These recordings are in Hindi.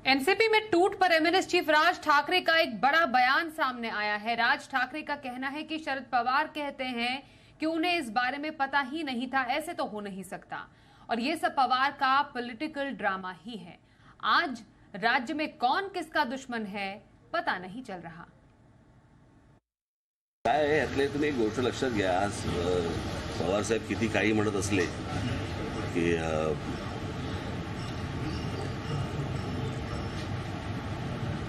एनसीपी में टूट पर एमएनएस चीफ राज ठाकरे का एक बड़ा बयान सामने आया है। राज ठाकरे का कहना है कि शरद पवार कहते हैं कि उन्हें इस बारे में पता ही नहीं था, ऐसे तो हो नहीं सकता और ये सब पवार का पॉलिटिकल ड्रामा ही है। आज राज्य में कौन किसका दुश्मन है पता नहीं चल रहा। काय आहे यातले तुम्ही एक गोष्ट लक्षात घ्या। आज पवार साहेब किती काही म्हणत असले की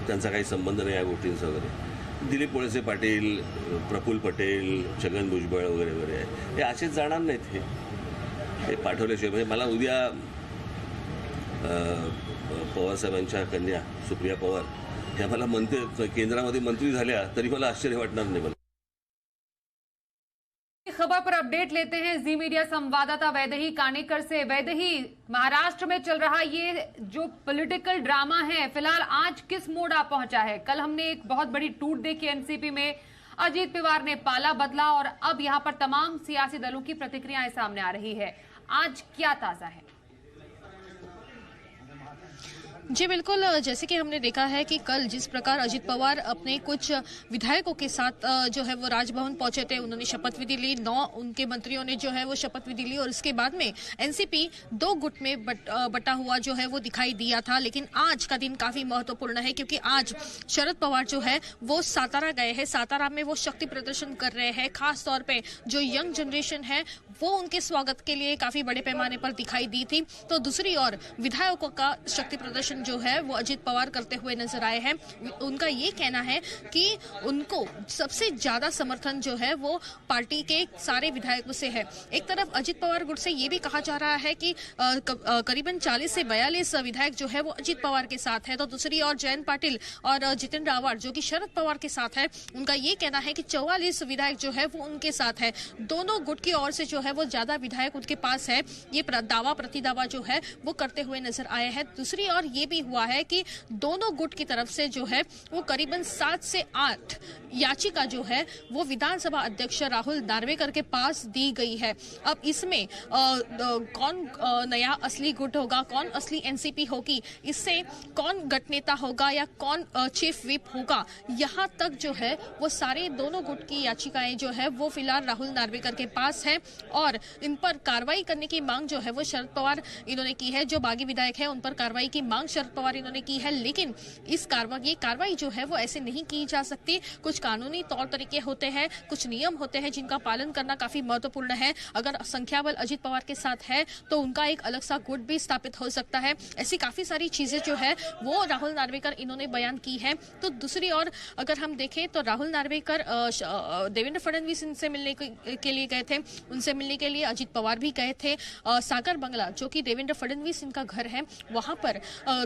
त्यांचा काही संबंध नाही या गोष्टींचा वगैरे, दिलीप वळसे पाटील, प्रफुल्ल पटेल, छगन भुजबळ वगैरे वगैरे हे असेच जाणार नाहीत। हे पाठवल्याशिवाय म्हणजे मला उद्या पवार साहेबांच्या कन्या सुप्रिया पवार ह्या मला मंत्री केंद्रामध्ये मंत्री झाल्या तरी मला आश्चर्य वाटणार नाही। खबर पर अपडेट लेते हैं जी मीडिया संवाददाता वैदेही कानेकर से। वैदेही, महाराष्ट्र में चल रहा ये जो पॉलिटिकल ड्रामा है फिलहाल आज किस मोड़ आ पहुंचा है? कल हमने एक बहुत बड़ी टूट देखी एनसीपी में, अजीत पवार ने पाला बदला और अब यहां पर तमाम सियासी दलों की प्रतिक्रियाएं सामने आ रही है। आज क्या ताजा है? जी बिल्कुल, जैसे कि हमने देखा है कि कल जिस प्रकार अजीत पवार अपने कुछ विधायकों के साथ जो है वो राजभवन पहुंचे थे, उन्होंने शपथ विधि ली, 9 उनके मंत्रियों ने जो है वो शपथ विधि ली और इसके बाद में एनसीपी 2 गुट में बटा हुआ जो है वो दिखाई दिया था। लेकिन आज का दिन काफी महत्वपूर्ण है क्योंकि आज शरद पवार जो है वो सातारा गए हैं। सातारा में वो शक्ति प्रदर्शन कर रहे हैं। खास तौर पर जो यंग जनरेशन है वो उनके स्वागत के लिए काफी बड़े पैमाने पर दिखाई दी थी। तो दूसरी ओर विधायकों का शक्ति प्रदर्शन जो है वो अजीत पवार करते हुए नजर आए हैं। उनका ये कहना है कि उनको सबसे ज्यादा समर्थन जो है वो पार्टी के सारे विधायकों से है। एक तरफ अजीत पवार गुट से ये भी कहा जा रहा है कि करीबन 40 से 42 विधायक जो है वो अजीत पवार के साथ है। तो दूसरी ओर जयंत पाटिल और जितिन रावत जो कि शरद पवार के साथ है, उनका ये कहना है कि 44 विधायक जो है वो उनके साथ है। दोनों गुट की ओर से जो है वो ज्यादा विधायक उनके पास है। ये दावा प्रतिदावा जो है वो करते हुए नजर आए हैं। दूसरी ओर ये भी हुआ है कि दोनों गुट की तरफ से जो है वो करीबन 7 से 8 याचिका जो है वो विधानसभा अध्यक्ष राहुल नार्वेकर के पास दी गई है। अब इसमें कौन नया असली गुट होगा, कौन असली एनसीपी होगी, इससे कौन गट नेता होगा या कौन चीफ व्हिप होगा, यहां तक जो है वो सारे दोनों गुट की याचिकाएं जो है वो फिलहाल राहुल नार्वेकर के पास है और इन पर कार्रवाई करने की मांग जो है वो शरद पवार इन्होंने की है। जो बागी विधायक है उन पर कार्रवाई की मांग शरद पवार इन्होंने की है। लेकिन इस कार्रवाई जो है वो ऐसे नहीं की जा सकती। कुछ कानूनी तौर तरीके होते हैं, कुछ नियम होते हैं जिनका पालन करना काफी महत्वपूर्ण है। अगर संख्या बल अजीत पवार के साथ है तो उनका एक अलग सा गुट भी स्थापित हो सकता है। ऐसी काफी सारी चीजें जो है वो राहुल नार्वेकर इन्होंने बयान की है। तो दूसरी ओर अगर हम देखें तो राहुल नार्वेकर देवेंद्र फडणवीस इनसे मिलने के लिए गए थे, उनसे मिलने के लिए अजीत पवार भी गए थे। सागर बंगला जो कि देवेंद्र फडणवीस इनका घर है, वहां पर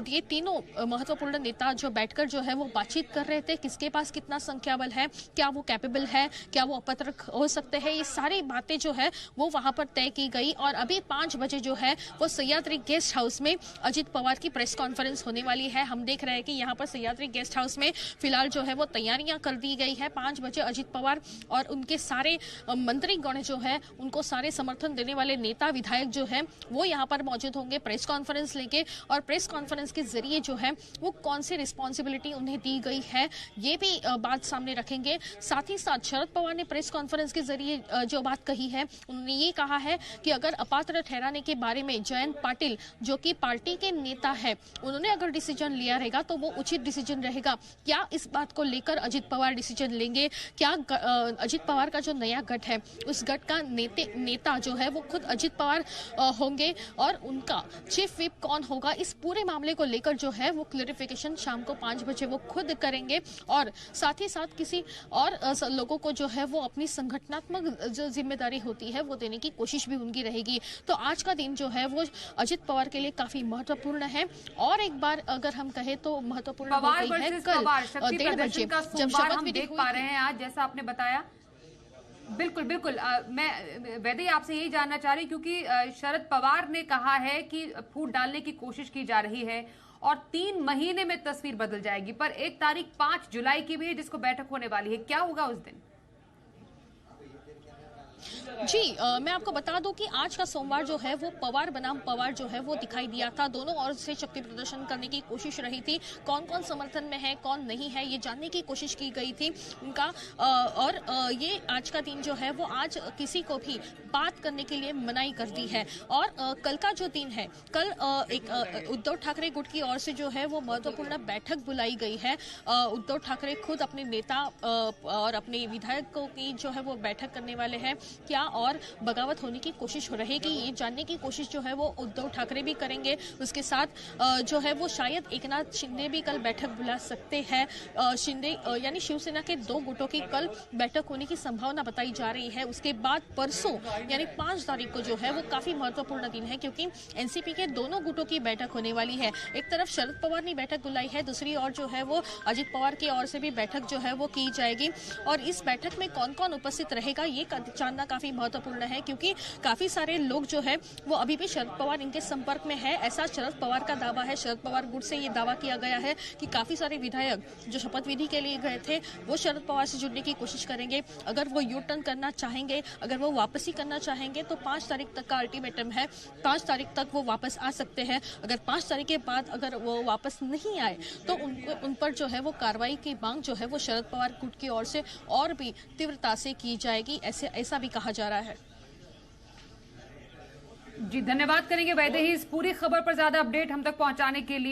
ये तीनों महत्वपूर्ण नेता जो बैठकर जो है वो बातचीत कर रहे थे। किसके पास कितना संख्या बल है, क्या वो कैपेबल है, क्या वो अपत्रक हो सकते हैं, ये सारी बातें जो है वो वहां पर तय की गई। और अभी 5 बजे जो है वो सह्याद्री गेस्ट हाउस में अजीत पवार की प्रेस कॉन्फ्रेंस होने वाली है। हम देख रहे हैं कि यहाँ पर सह्याद्री गेस्ट हाउस में फिलहाल जो है वो तैयारियां कर दी गई है। 5 बजे अजीत पवार और उनके सारे मंत्रीगण जो है, उनको सारे समर्थन देने वाले नेता विधायक जो है वो यहाँ पर मौजूद होंगे प्रेस कॉन्फ्रेंस लेके। और प्रेस कॉन्फ्रेंस के जरिए जो है वो कौन सी रिस्पॉन्सिबिलिटी उन्हें दी गई है ये भी बात सामने रखेंगे। साथ ही साथ शरद पवार ने प्रेस कॉन्फ्रेंस के जरिए जो बात कही है, उन्होंने ये कहा है कि अगर अपात्र ठहराने के बारे में जयंत पाटिल जो कि पार्टी के नेता है, उन्होंने अगर डिसीजन लिया रहेगा तो वो उचित डिसीजन रहेगा। क्या इस बात को लेकर अजीत पवार डिसीजन लेंगे? क्या अजीत पवार का जो नया गठ है उस गठ का नेता जो है वो खुद अजीत पवार होंगे और उनका चीफ व्हिप कौन होगा, इस पूरे मामले को लेकर जो है वो क्लैरिफिकेशन शाम को 5 बजे वो खुद करेंगे। और साथ ही साथ किसी और लोगों को जो है वो अपनी संगठनात्मक जो जिम्मेदारी होती है वो देने की कोशिश भी उनकी रहेगी। तो आज का दिन जो है वो अजीत पवार के लिए काफी महत्वपूर्ण है। और एक बार अगर हम कहें तो महत्वपूर्ण हो गई है कल 1:30 बजे जब शपथ विधि देख पा रहे हैं आज, जैसा आपने बताया। बिल्कुल बिल्कुल, मैं वैदेही आपसे यही जानना चाह रही क्योंकि शरद पवार ने कहा है कि फूट डालने की कोशिश की जा रही है और 3 महीने में तस्वीर बदल जाएगी, पर एक तारीख 5 जुलाई की भी है जिसको बैठक होने वाली है। क्या होगा उस दिन? जी मैं आपको बता दूं कि आज का सोमवार जो है वो पवार बनाम पवार जो है वो दिखाई दिया था। दोनों ओर से शक्ति प्रदर्शन करने की कोशिश रही थी। कौन कौन समर्थन में है, कौन नहीं है, ये जानने की कोशिश की गई थी उनका। और ये आज का दिन जो है वो आज किसी को भी बात करने के लिए मनाही कर दी है। और कल का जो दिन है, कल एक उद्धव ठाकरे गुट की ओर से जो है वो महत्वपूर्ण बैठक बुलाई गई है। उद्धव ठाकरे खुद अपने नेता और अपने विधायकों की जो है वो बैठक करने वाले हैं। क्या और बगावत होने की कोशिश हो रहेगी, ये जानने की कोशिश जो है वो उद्धव ठाकरे भी करेंगे। उसके साथ जो है वो शायद एकनाथ शिंदे भी कल बैठक बुला सकते हैं। शिंदे यानी शिवसेना के 2 गुटों की कल बैठक होने की संभावना बताई जा रही है। उसके बाद परसों यानी 5 तारीख को जो है वो काफी महत्वपूर्ण दिन है, क्योंकि एनसीपी के दोनों गुटों की बैठक होने वाली है। एक तरफ शरद पवार ने बैठक बुलाई है, दूसरी ओर जो है वो अजित पवार की ओर से भी बैठक जो है वो की जाएगी। और इस बैठक में कौन कौन उपस्थित रहेगा ये जानना काफी महत्वपूर्ण है, क्योंकि काफी सारे लोग जो है वो अभी भी शरद पवार इनके संपर्क में है, ऐसा शरद पवार का दावा है। शरद पवार गुट से ये दावा किया गया है कि काफी सारे विधायक जो शपथ विधि के लिए गए थे वो शरद पवार से जुड़ने की कोशिश करेंगे। अगर वो यू टर्न करना चाहेंगे, अगर वो वापसी करना चाहेंगे तो 5 तारीख तक का अल्टीमेटम है। 5 तारीख तक वो वापस आ सकते हैं। अगर 5 तारीख के बाद अगर वो वापस नहीं आए तो उन पर जो है वो कार्रवाई की मांग जो है वो शरद पवार गुट की ओर से और भी तीव्रता से की जाएगी, ऐसा भी कहा जा रहा है। जी धन्यवाद करेंगे वैदेही इस पूरी खबर पर ज्यादा अपडेट हम तक पहुंचाने के लिए।